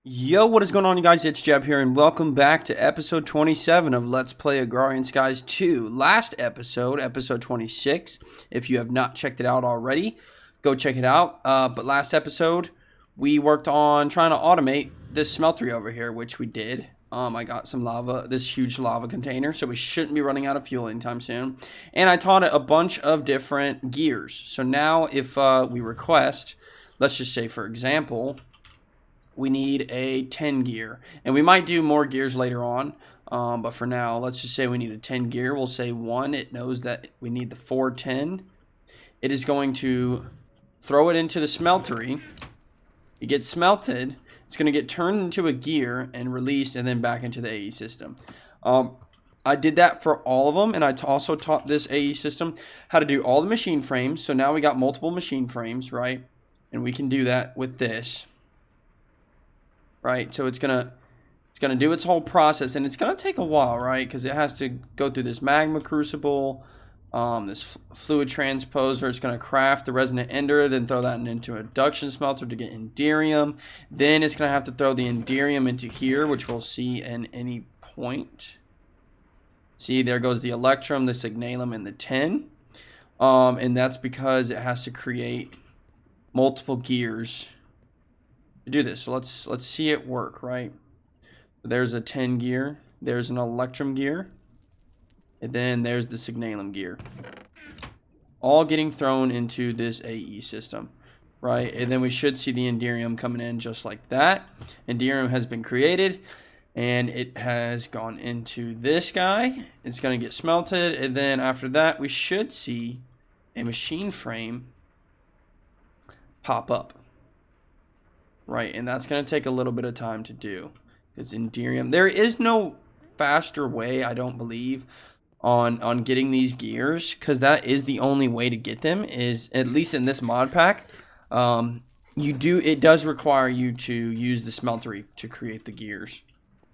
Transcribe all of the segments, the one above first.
Yo, what is going on, you guys? It's Jeb here, and welcome back to episode 27 of Let's Play Agrarian Skies 2. Last episode, episode 26, if you have not checked it out already, go check it out. But last episode, we worked on trying to automate this smeltery over here, which we did. I got some lava, this huge lava container, so we shouldn't be running out of fuel anytime soon. And I taught it a bunch of different gears. So now if we request, let's just say, for example, we need a 10 gear, and we might do more gears later on, but for now let's just say we need a 10 gear. We'll say 1. It knows that we need the 410. It is going to throw it into the smeltery. It gets smelted. It's going to get turned into a gear and released, and then back into the AE system. I did that for all of them, and I also taught this AE system how to do all the machine frames. So now we got multiple machine frames, right? And we can do that with this. Right, so it's gonna do its whole process, and it's gonna take a while, right? Because it has to go through this magma crucible, this fluid transposer. It's gonna craft the resonant ender, then throw that into a induction smelter to get enderium. Then it's gonna have to throw the enderium into here, which we'll see in any point. See, there goes the electrum, the signalum, and the tin, and that's because it has to create multiple gears to do this. So let's see it work, right? There's a 10 gear, there's an electrum gear, and then there's the signalum gear, all getting thrown into this AE system, right? And then we should see the enderium coming in just like that. Enderium has been created, and it has gone into this guy. It's going to get smelted, and then after that we should see a machine frame pop up. Right, and that's going to take a little bit of time to do. It's enderium. There is no faster way, I don't believe, on getting these gears, because that is the only way to get them, is at least in this mod pack. It does require you to use the smeltery to create the gears.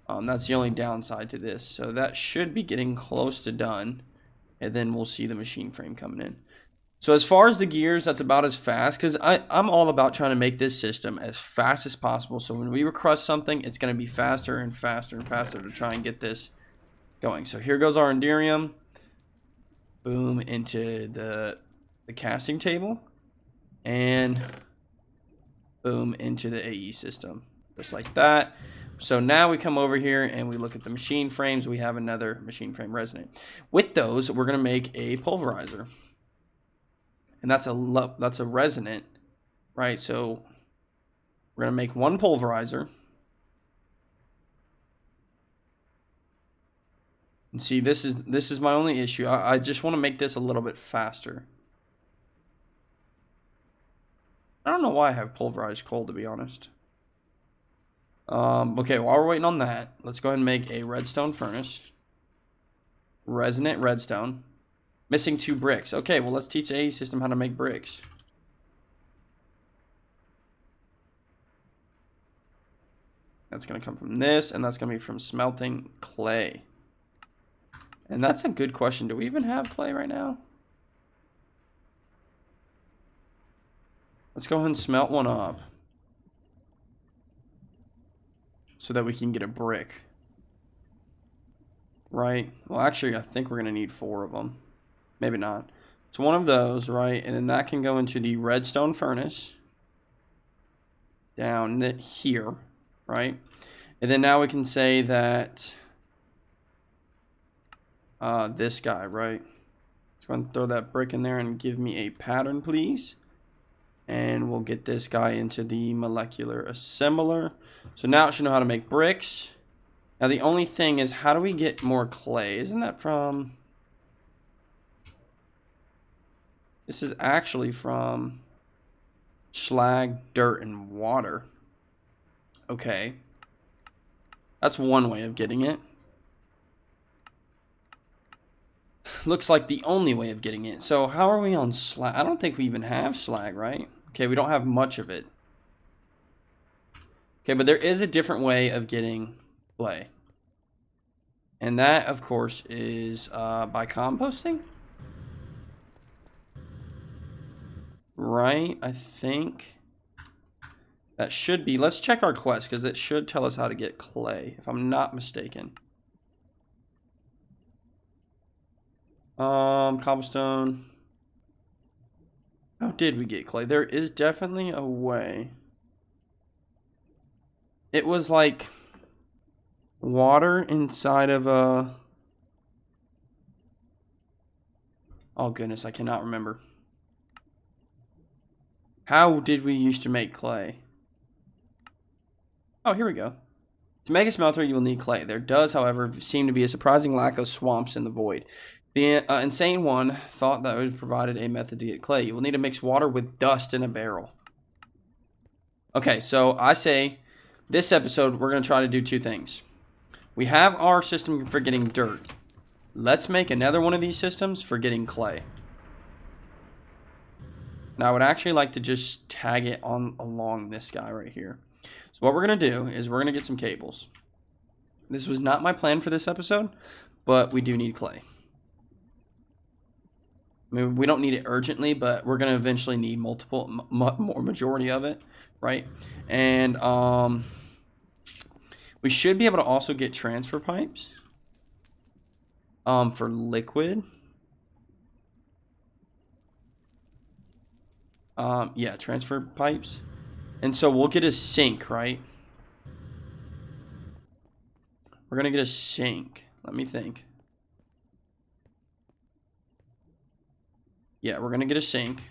That's the only downside to this. So that should be getting close to done, and then we'll see the machine frame coming in. So as far as the gears, that's about as fast, because I'm all about trying to make this system as fast as possible. So when we request something, it's going to be faster and faster and faster to try and get this going. So here goes our enderium. Boom, into the casting table. And boom, into the AE system. Just like that. So now we come over here and we look at the machine frames. We have another machine frame resonant. With those, we're going to make a pulverizer. And that's a resonant, right? So we're gonna make one pulverizer. And see, this is my only issue. I just want to make this a little bit faster. I don't know why I have pulverized coal, to be honest. Okay, while we're waiting on that, let's go ahead and make a redstone furnace. Resonant redstone. Missing 2 bricks. Okay, well, let's teach the AE system how to make bricks. That's going to come from this, and that's going to be from smelting clay. And that's a good question. Do we even have clay right now? Let's go ahead and smelt one up, so that we can get a brick. Right? Well, actually, I think we're going to need 4 of them. Maybe not. It's one of those, right? And then that can go into the redstone furnace. Down here, right? And then now we can say that this guy, right? Let's go ahead and throw that brick in there and give me a pattern, please. And we'll get this guy into the molecular assembler. So now it should know how to make bricks. Now the only thing is, how do we get more clay? Isn't that from... This is actually from slag, dirt, and water. Okay. That's one way of getting it. Looks like the only way of getting it. So how are we on slag? I don't think we even have slag, right? Okay, we don't have much of it. Okay, but there is a different way of getting clay. And that, of course, is by composting. Right, I think That should be, let's check our quest, because it should tell us how to get clay, if I'm not mistaken. Cobblestone. How did we get clay? There is definitely a way. It was like water inside of a... Oh goodness, I cannot remember. How did we used to make clay? Oh, here we go. To make a smelter, you will need clay. There does, however, seem to be a surprising lack of swamps in the void. The insane one thought that it provided a method to get clay. You will need to mix water with dust in a barrel. Okay, so I say this episode we're going to try to do two things. We have our system for getting dirt. Let's make another one of these systems for getting clay. Now I would actually like to just tag it on along this guy right here. So what we're going to do is we're going to get some cables. This was not my plan for this episode, but we do need clay. I mean, we don't need it urgently, but we're going to eventually need multiple, more majority of it, right? And we should be able to also get transfer pipes for liquid. Yeah, transfer pipes. And so we'll get a sink, right? We're going to get a sink. Let me think. Yeah, we're going to get a sink.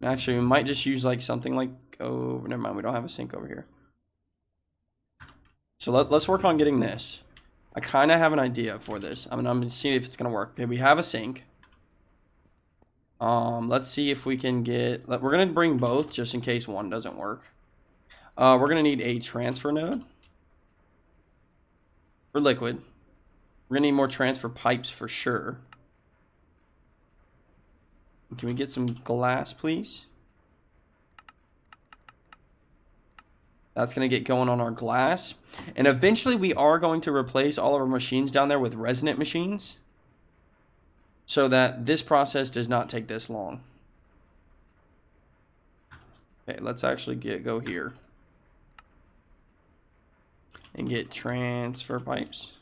Actually, we might just use like something like... Oh, never mind. We don't have a sink over here. So let's work on getting this. I kind of have an idea for this. I'm going to see if it's going to work. Okay, we have a sink. Let's see if we can get... We're going to bring both just in case one doesn't work. We're going to need a transfer node for liquid. We're going to need more transfer pipes for sure. Can we get some glass, please? That's going to get going on our glass. And eventually we are going to replace all of our machines down there with resonant machines, so that this process does not take this long. Okay, let's actually go here. And get transfer pipes.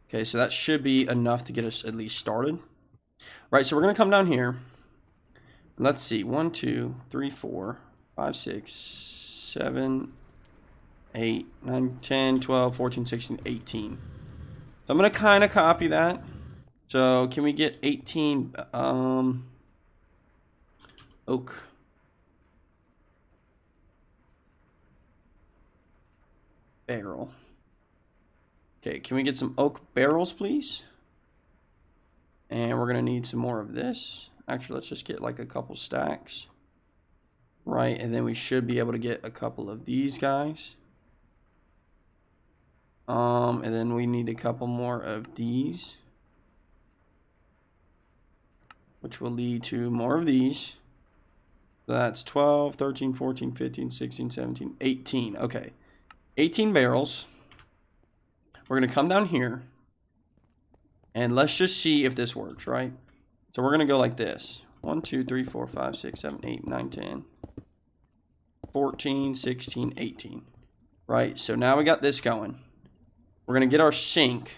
Okay, so that should be enough to get us at least started. Right, so we're going to come down here. Let's see. 1, 2, 3, 4, 5, 6, 7, 8, 9, 10, 12, 14, 16, 18. So I'm going to kind of copy that. So can we get 18 oak? Barrel. Okay, can we get some oak barrels, please? And we're going to need some more of this. Actually, let's just get like a couple stacks. Right, and then we should be able to get a couple of these guys. And then we need a couple more of these, which will lead to more of these. So that's 12, 13, 14, 15, 16, 17, 18. Okay, 18 barrels. We're going to come down here, and let's just see if this works, right? So we're going to go like this. 1, 2, 3, 4, 5, 6, 7, 8, 9, 10, 14, 16, 18. Right, so now we got this going. We're going to get our sink.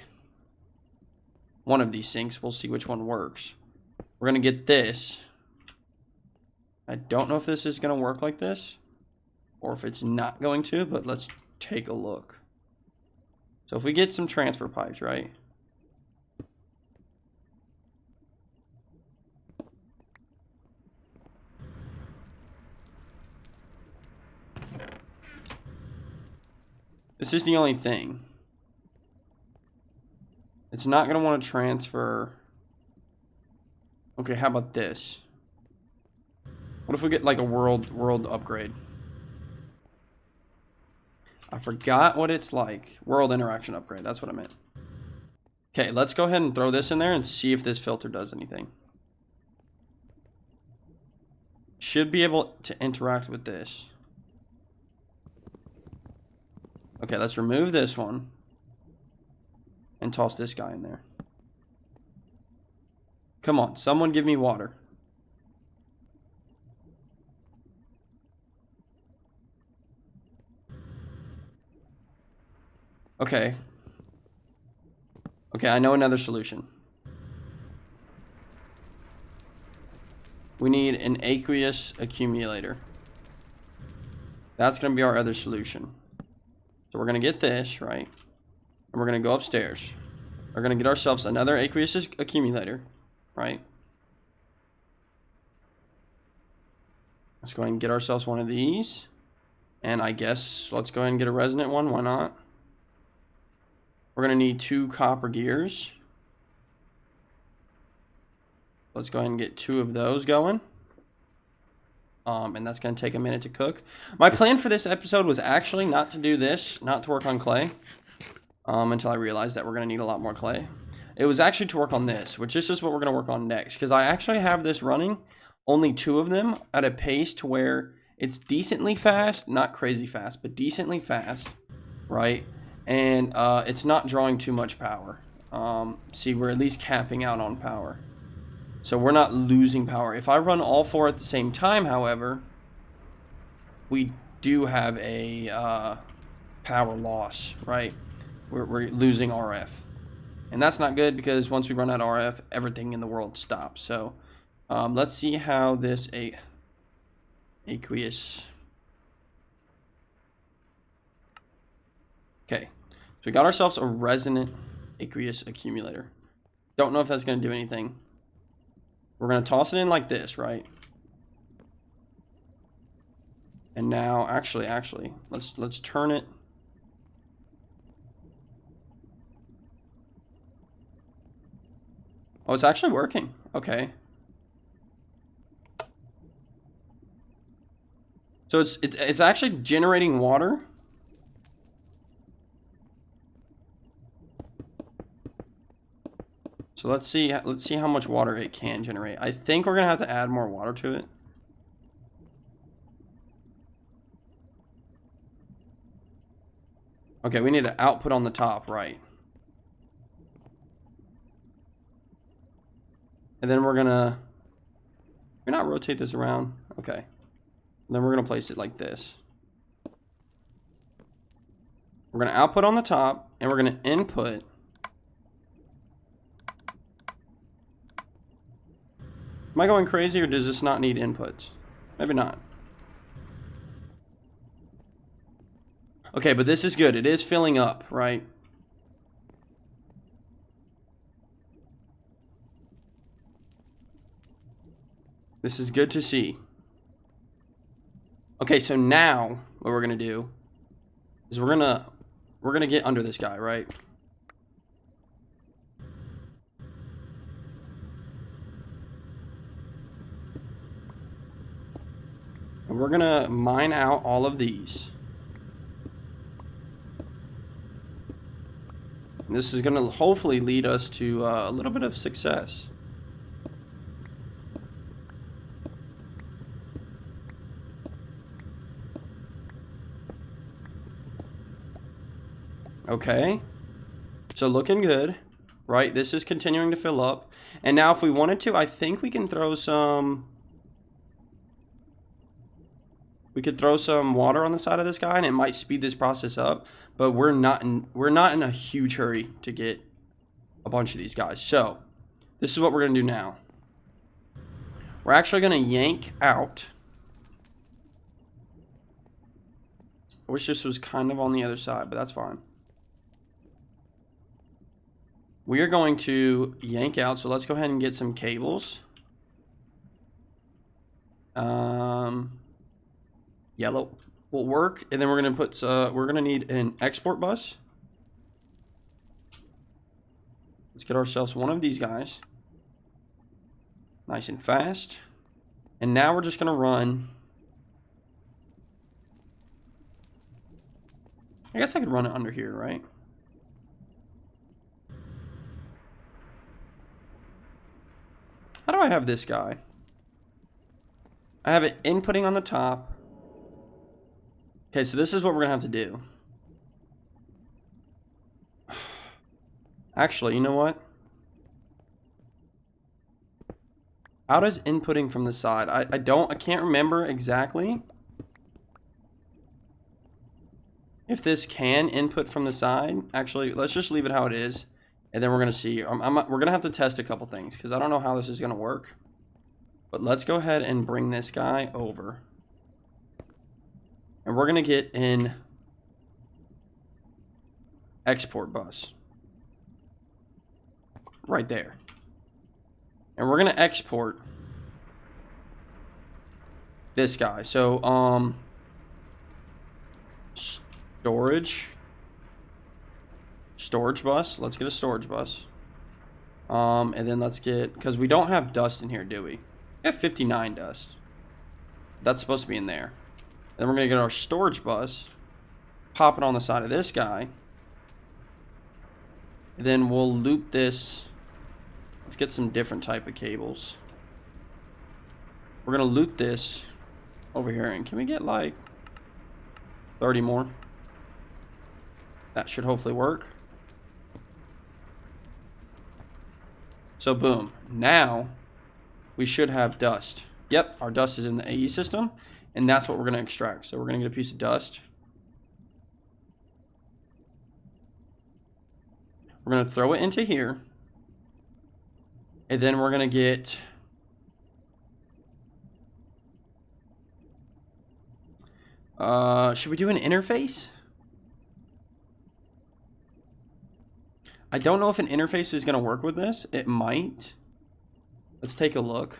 One of these sinks. We'll see which one works. We're going to get this. I don't know if this is going to work like this, or if it's not going to, but let's take a look. So if we get some transfer pipes, right? This is the only thing. It's not going to want to transfer. Okay, how about this? What if we get like a world upgrade? I forgot what it's like. World interaction upgrade. That's what I meant. Okay, let's go ahead and throw this in there and see if this filter does anything. Should be able to interact with this. Okay, let's remove this one. and toss this guy in there. Come on, someone give me water. Okay. Okay, I know another solution. We need an aqueous accumulator. That's going to be our other solution. So we're going to get this, right? And we're going to go upstairs. We're going to get ourselves another aqueous accumulator, right? Let's go ahead and get ourselves one of these. And I guess let's go ahead and get a resonant one. Why not? We're going to need 2 copper gears. Let's go ahead and get 2 of those going. And that's going to take a minute to cook. My plan for this episode was actually not to do this, not to work on clay, until I realized that we're going to need a lot more clay. It was actually to work on this, which this is what we're going to work on next, because I actually have this running, only 2 of them, at a pace to where it's decently fast, not crazy fast, but decently fast, right? And it's not drawing too much power. See, we're at least capping out on power. So we're not losing power. If I run all 4 at the same time, however, we do have a power loss, right? We're losing RF. And that's not good, because once we run out of RF, everything in the world stops. So let's see how this aqueous... Okay, so we got ourselves a resonant aqueous accumulator. Don't know if that's going to do anything. We're going to toss it in like this, right? And now, actually, let's turn it. Oh, it's actually working. Okay. So it's actually generating water. So let's see how much water it can generate. I think we're gonna have to add more water to it. Okay, we need an output on the top, right? And then we're gonna not rotate this around. Okay. And then we're gonna place it like this. We're gonna output on the top, and we're gonna input. Am I going crazy, or does this not need inputs? Maybe not. Okay, but this is good. It is filling up, right? This is good to see. Okay, so now what we're gonna do is we're gonna get under this guy, right? And we're gonna mine out all of these. And this is gonna hopefully lead us to a little bit of success. Okay, so looking good, right? This is continuing to fill up. And now if we wanted to, I think we can throw some... We could throw some water on the side of this guy, and it might speed this process up. But we're not in a huge hurry to get a bunch of these guys. So this is what we're gonna do now. We're actually gonna yank out. I wish this was kind of on the other side, but that's fine. We are going to yank out. So let's go ahead and get some cables. Yellow will work, and then we're gonna put we're gonna need an export bus. Let's get ourselves one of these guys, nice and fast. And now we're just gonna run. I guess I could run it under here, right? How do I have this guy? I have it inputting on the top. Okay, so this is what we're gonna have to do. Actually, you know what? How does inputting from the side? I can't remember exactly if this can input from the side. Actually, let's just leave it how it is. And then we're going to see. We're going to have to test a couple things because I don't know how this is going to work. But let's go ahead and bring this guy over. And we're going to get in export bus. Right there. And we're going to export this guy. So, storage bus. Let's get a storage bus. And then let's get, because we don't have dust in here, do we? We have 59 dust. That's supposed to be in there. Then we're going to get our storage bus, pop it on the side of this guy. And then we'll loop this. Let's get some different type of cables. We're going to loop this over here. And can we get like 30 more? That should hopefully work. So boom. Now we should have dust. Yep, our dust is in the AE system. And that's what we're going to extract. So we're going to get a piece of dust. We're going to throw it into here. And then we're going to get... should we do an interface? I don't know if an interface is going to work with this. It might. Let's take a look.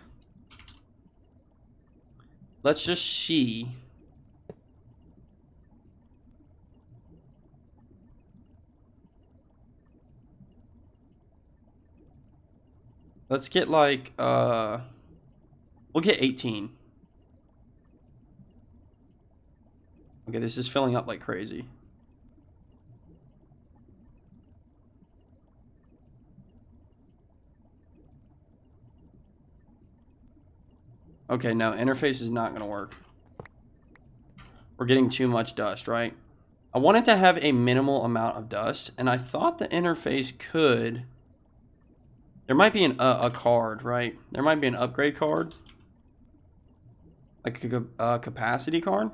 Let's just see. Let's get like, we'll get 18. Okay, this is filling up like crazy. Okay, now interface is not going to work. We're getting too much dust, right? I wanted to have a minimal amount of dust, and I thought the interface could... There might be a card, right? There might be an upgrade card. Like a capacity card.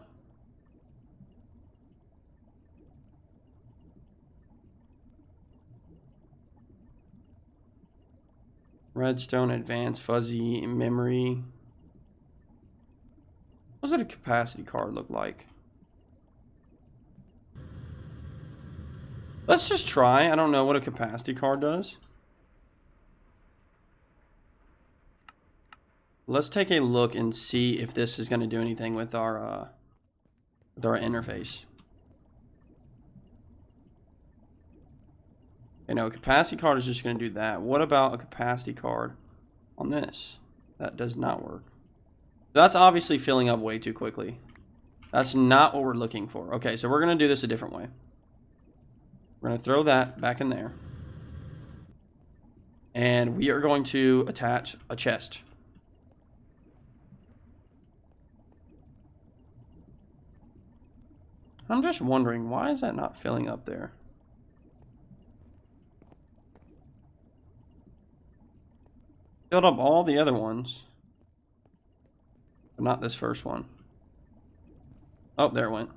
Redstone, advanced, fuzzy, memory. What does a capacity card look like? Let's just try. I don't know what a capacity card does. Let's take a look and see if this is going to do anything with our interface. You know, a capacity card is just going to do that. What about a capacity card on this? That does not work. That's obviously filling up way too quickly. That's not what we're looking for. Okay, so we're going to do this a different way. We're going to throw that back in there. And we are going to attach a chest. I'm just wondering, why is that not filling up there? Filled up all the other ones. But not this first one. Oh, there it went.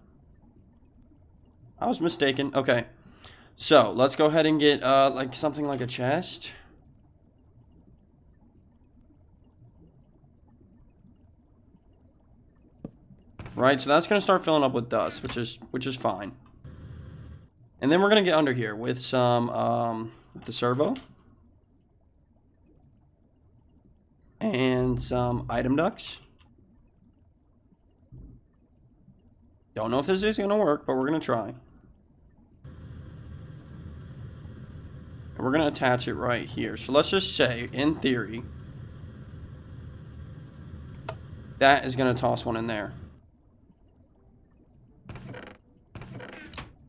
I was mistaken. Okay. So, let's go ahead and get like something like a chest. Right, so that's going to start filling up with dust, which is fine. And then we're going to get under here with some with the servo. And some item ducts. Don't know if this is going to work, but we're going to try. And we're going to attach it right here. So let's just say, in theory, that is going to toss one in there.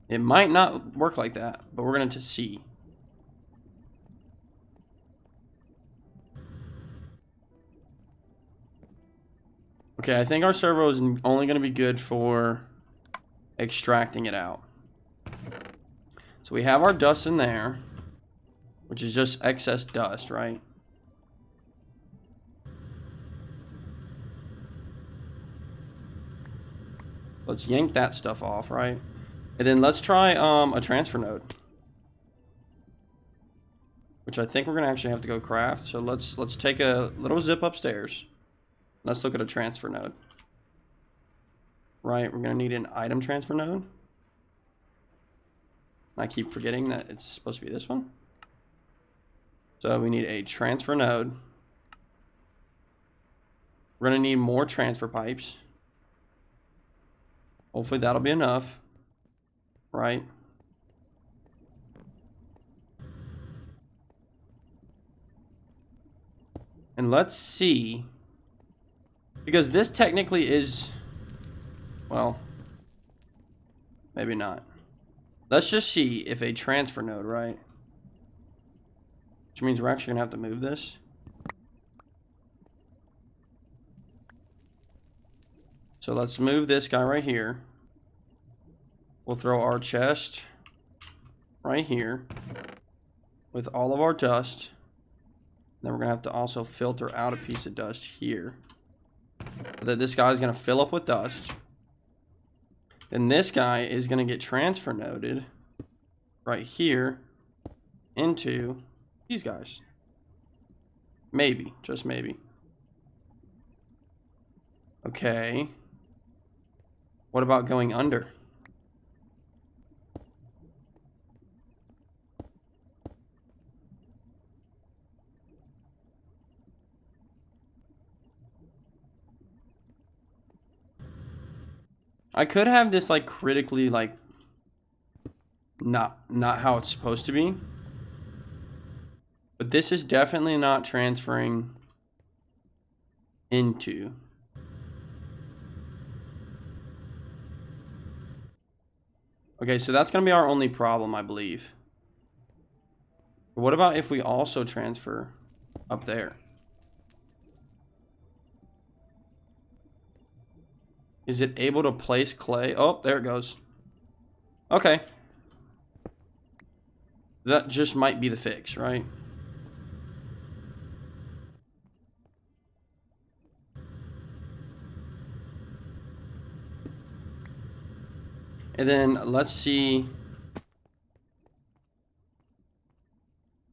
It might not work like that, but we're going to see. Okay, I think our servo is only going to be good for extracting it out. So we have our dust in there. which is just excess dust, right? Let's yank that stuff off, right? And then let's try a transfer node, which I think we're gonna actually have to go craft. So let's take a little zip upstairs. Let's look at a transfer node. Right, we're gonna need an item transfer node. I keep forgetting that it's supposed to be this one. So we need a transfer node. We're gonna need more transfer pipes. Hopefully that'll be enough, right? And let's see, because this technically is, well, maybe not. Let's just see if a transfer node, right? Which means we're actually gonna have to move this. So let's move this guy right here. We'll throw our chest right here with all of our dust. Then we're gonna have to also filter out a piece of dust here. So that this guy's gonna fill up with dust. Then this guy is gonna get transfer noded right here into these guys. Maybe, just maybe. Okay. What about going under? I could have this like critically like not how it's supposed to be. But this is definitely not transferring into. Okay, so that's going to be our only problem, I believe. But what about if we also transfer up there? Is it able to place clay? Oh, there it goes. Okay. That just might be the fix, right? And then let's see.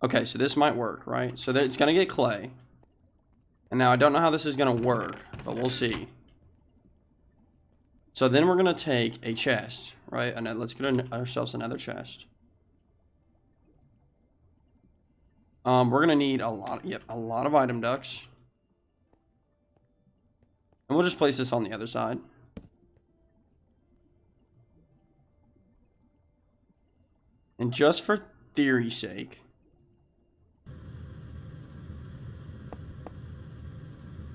Okay, so this might work, right? So it's going to get clay. And now I don't know how this is going to work, but we'll see. So then we're going to take a chest, right? And then let's get ourselves another chest. We're going to need a lot of item ducts. And we'll just place this on the other side. And just for theory's sake,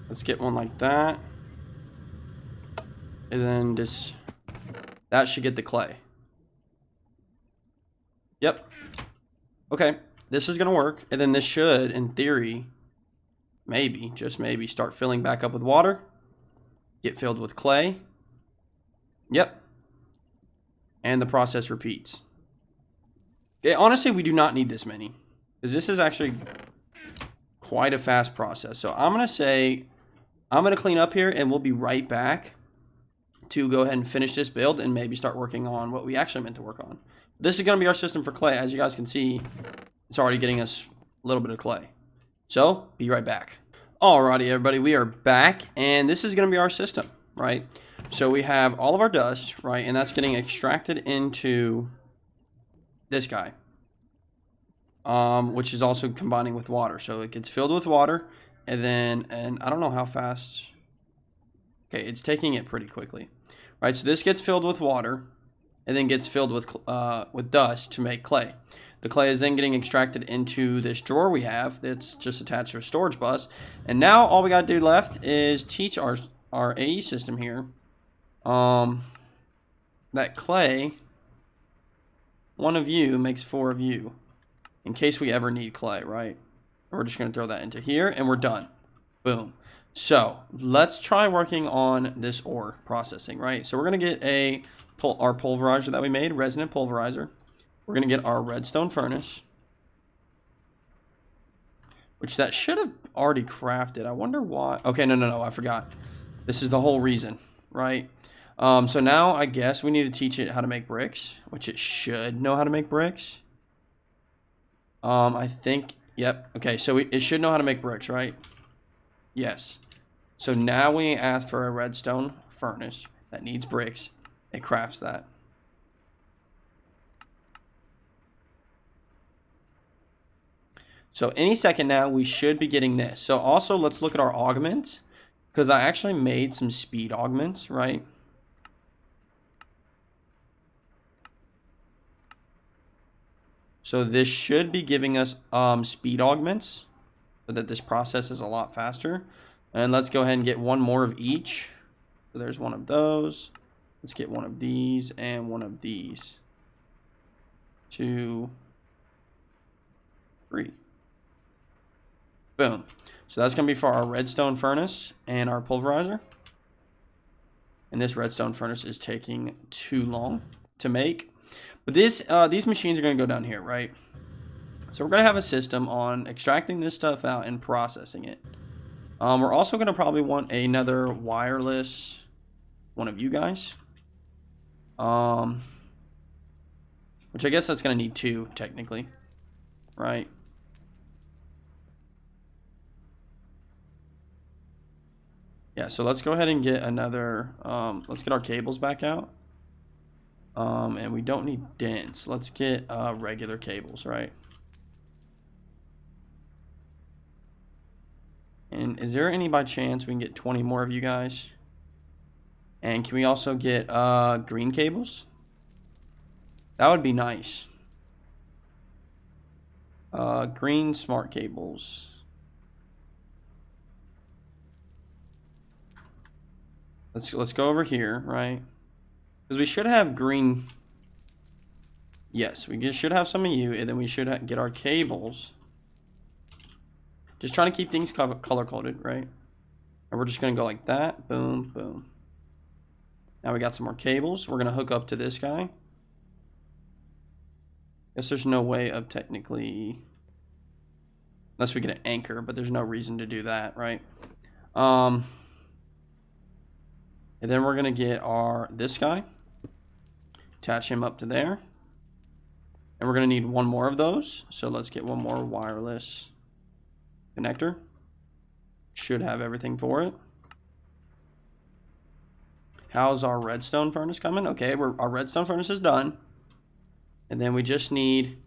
let's get one like that. And then this, that should get the clay. Yep. Okay, this is gonna work. And then this should, in theory, maybe, just maybe, start filling back up with water. Get filled with clay. Yep. And the process repeats. Yeah, honestly, we do not need this many, because this is actually quite a fast process. So I'm going to say, I'm going to clean up here, and we'll be right back to go ahead and finish this build and maybe start working on what we actually meant to work on. This is going to be our system for clay. As you guys can see, it's already getting us a little bit of clay. So, be right back. Alrighty, everybody, we are back, and this is going to be our system, right? So we have all of our dust, right, and that's getting extracted into this guy, which is also combining with water. So it gets filled with water, and I don't know how fast. Okay, it's taking it pretty quickly, right? So this gets filled with water, and then gets filled with dust to make clay. The clay is then getting extracted into this drawer we have that's just attached to a storage bus, and now all we got to do left is teach our AE system here that clay. One of you makes 4 of you, in case we ever need clay, right? We're just going to throw that into here, and we're done. Boom. So, let's try working on this ore processing, right? So, we're going to get our pulverizer that we made, resonant pulverizer. We're going to get our redstone furnace. which that should have already crafted. I wonder why. Okay, no, I forgot. This is the whole reason, right? So now I guess we need to teach it how to make bricks, which it should know how to make bricks. I think, yep. Okay, so it should know how to make bricks, right? Yes. So now we ask for a redstone furnace that needs bricks. It crafts that. So any second now, we should be getting this. So also, let's look at our augments, because I actually made some speed augments, right? So this should be giving us speed augments so that this process is a lot faster. And let's go ahead and get one more of each. So there's one of those. Let's get one of these and one of these. 2, 3. Boom. So that's going to be for our redstone furnace and our pulverizer. And this redstone furnace is taking too long to make. But these machines are going to go down here, right? So we're going to have a system on extracting this stuff out and processing it. We're also going to probably want another wireless one of you guys. Which I guess that's going to need 2, technically. Right? Yeah, so let's go ahead and get another, let's get our cables back out. And we don't need dense. Let's get regular cables, right? And is there any by chance we can get 20 more of you guys? And can we also get green cables? That would be nice. Green smart cables. Let's go over here, right? Because we should have green. Yes, we should have some of you, and then we should get our cables. Just trying to keep things color coded, right? And we're just gonna go like that. Boom, boom. Now we got some more cables. We're gonna hook up to this guy. Guess there's no way of technically, unless we get an anchor, but there's no reason to do that, right? And then we're gonna get this guy, attach him up to there, and we're gonna need one more of those. So let's get one more wireless connector. Should have everything for it. How's our redstone furnace coming? Okay, our redstone furnace is done. And then we just need,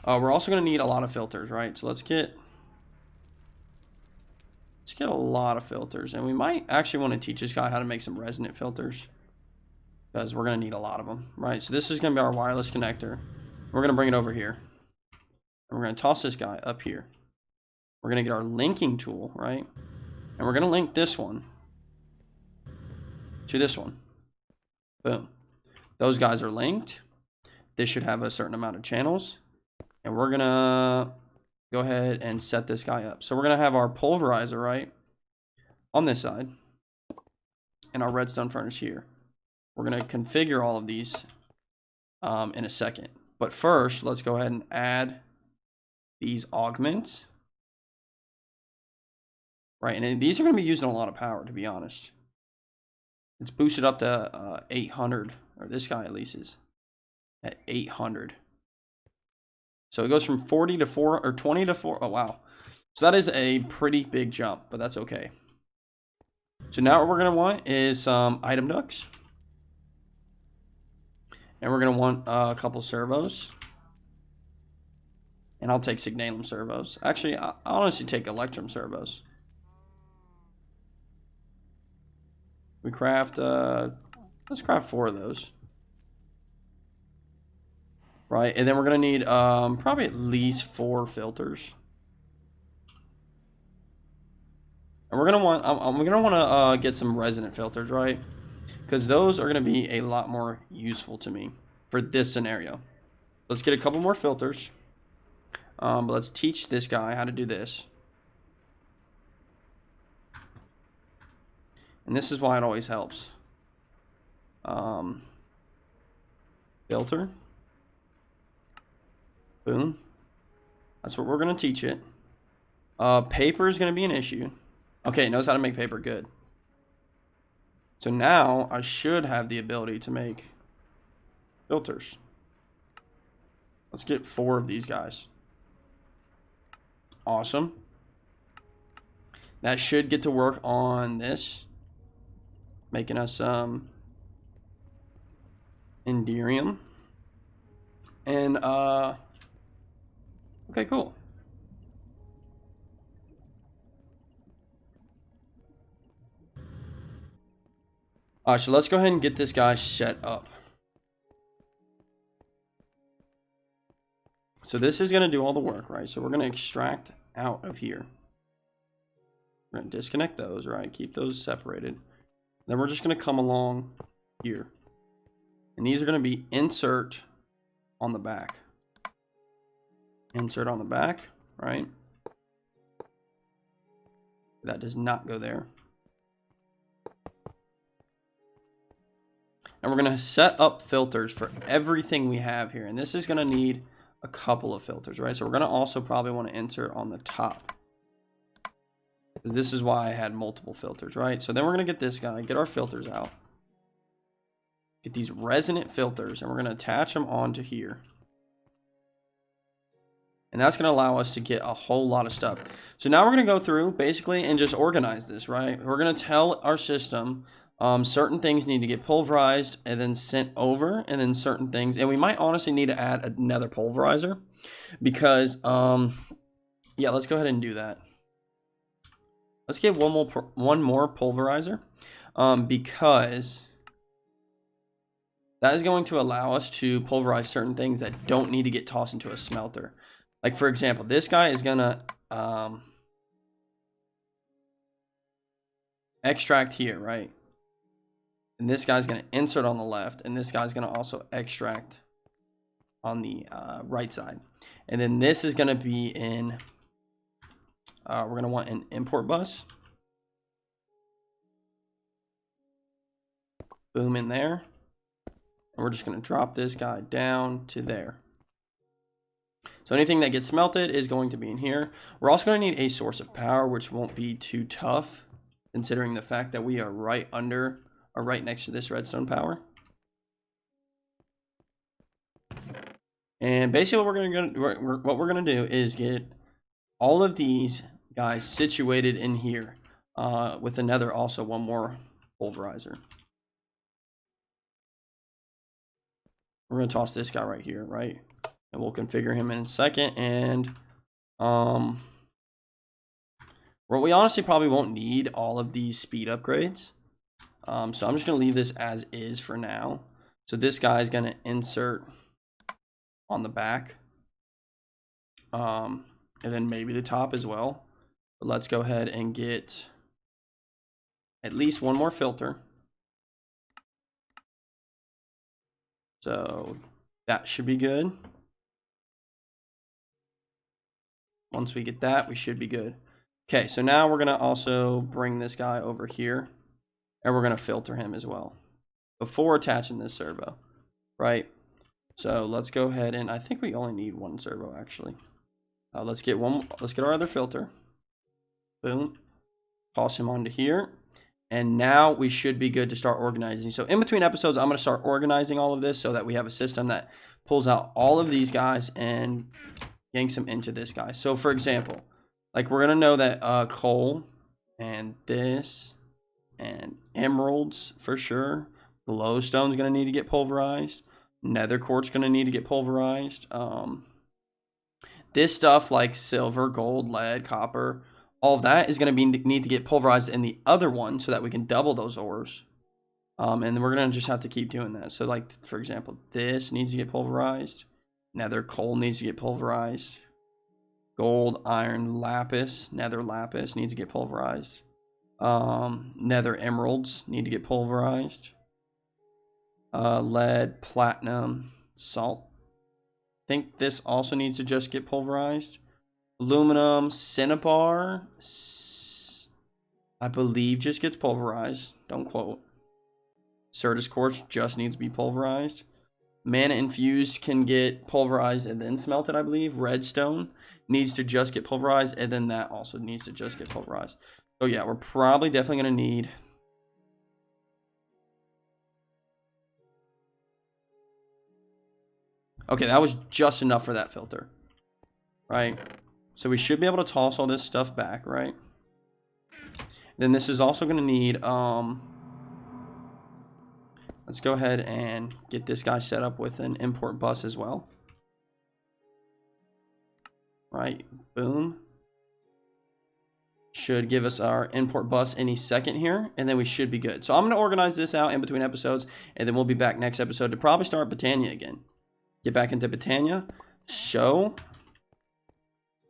we're also going to need a lot of filters, right? So let's get a lot of filters. And we might actually want to teach this guy how to make some resonant filters, because we're going to need a lot of them, right? So this is going to be our wireless connector. We're going to bring it over here. And we're going to toss this guy up here. We're going to get our linking tool, right? And we're going to link this one to this one. Boom. Those guys are linked. This should have a certain amount of channels. And we're going to go ahead and set this guy up. So we're going to have our pulverizer, right, on this side, and our redstone furnace here. We're going to configure all of these in a second. But first, let's go ahead and add these augments. Right, and these are going to be using a lot of power, to be honest. It's boosted up to 800, or this guy at least is at 800. So it goes from 40 to 4, or 20 to 4. Oh, wow. So that is a pretty big jump, but that's okay. So now what we're going to want is some item ducts. And we're going to want a couple servos. And I'll take signalum servos. Actually, I'll honestly take electrum servos. We craft, let's craft 4 of those. Right, and then we're going to need probably at least 4 filters. And we're going to want, I'm going to want to get some resonant filters, right? Because those are going to be a lot more useful to me for this scenario. Let's get a couple more filters. But let's teach this guy how to do this. And this is why it always helps. Filter. Boom. That's what we're going to teach it. Paper is going to be an issue. Okay, it knows how to make paper. Good. So now I should have the ability to make filters. Let's get 4 of these guys. Awesome. That should get to work on this. Making us Enderium. And okay, cool. Alright, so let's go ahead and get this guy set up. So this is going to do all the work, right? So we're going to extract out of here. We're going to disconnect those, right? Keep those separated. Then we're just going to come along here. And these are going to be insert on the back. Insert on the back, right? That does not go there. And we're going to set up filters for everything we have here. And this is going to need a couple of filters, right? So we're going to also probably want to insert on the top. Because this is why I had multiple filters, right? So then we're going to get this guy, get our filters out. Get these resonant filters, and we're going to attach them onto here. And that's going to allow us to get a whole lot of stuff. So now we're going to go through, basically, and just organize this, right? We're going to tell our system certain things need to get pulverized and then sent over, and then certain things, and we might honestly need to add another pulverizer because yeah, let's go ahead and do that. Let's get one more pulverizer because that is going to allow us to pulverize certain things that don't need to get tossed into a smelter. Like for example, this guy is gonna extract here, right? And this guy's going to insert on the left, and this guy's going to also extract on the right side. And then this is going to be in, we're going to want an import bus. Boom, in there. And we're just going to drop this guy down to there. So anything that gets smelted is going to be in here. We're also going to need a source of power, which won't be too tough, considering the fact that we are right under, or right next to this redstone power. And basically what we're gonna do is get all of these guys situated in here with another, also one more pulverizer. We're gonna toss this guy right here, right? And we'll configure him in a second. And well, we honestly probably won't need all of these speed upgrades. So I'm just going to leave this as is for now. So this guy is going to insert on the back. And then maybe the top as well. But let's go ahead and get at least one more filter. So that should be good. Once we get that, we should be good. Okay, so now we're going to also bring this guy over here. And we're going to filter him as well before attaching this servo, right? So let's go ahead, and I think we only need one servo actually. Let's get our other filter. Boom. Toss him onto here. And now we should be good to start organizing. So in between episodes, I'm going to start organizing all of this so that we have a system that pulls out all of these guys and yanks them into this guy. So for example, like we're going to know that coal and this and emeralds for sure. Glowstone's going to need to get pulverized. Nether quartz going to need to get pulverized. This stuff like silver, gold, lead, copper, all of that is going to need to get pulverized in the other one so that we can double those ores. And then we're going to just have to keep doing that. So like, for example, this needs to get pulverized. Nether coal needs to get pulverized. Gold, iron, lapis, nether lapis needs to get pulverized. Nether emeralds need to get pulverized. Lead, platinum, salt. I think this also needs to just get pulverized. Aluminum, cinnabar, I believe just gets pulverized. Don't quote. Certus quartz just needs to be pulverized. Mana infused can get pulverized and then smelted, I believe. Redstone needs to just get pulverized, and then that also needs to just get pulverized. So yeah, we're probably definitely going to need... Okay, that was just enough for that filter, right? So we should be able to toss all this stuff back, right? Then this is also going to need... Let's go ahead and get this guy set up with an import bus as well. Right, boom. Should give us our import bus any second here, and then we should be good. So I'm going to organize this out in between episodes, and then we'll be back next episode to probably start Britannia again. Get back into Britannia. So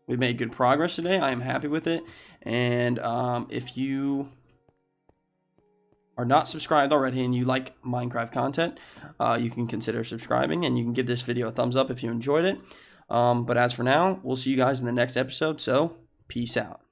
we made good progress today. I am happy with it. And if you are not subscribed already and you like Minecraft content, you can consider subscribing, and you can give this video a thumbs up if you enjoyed it. But as for now, we'll see you guys in the next episode. So peace out.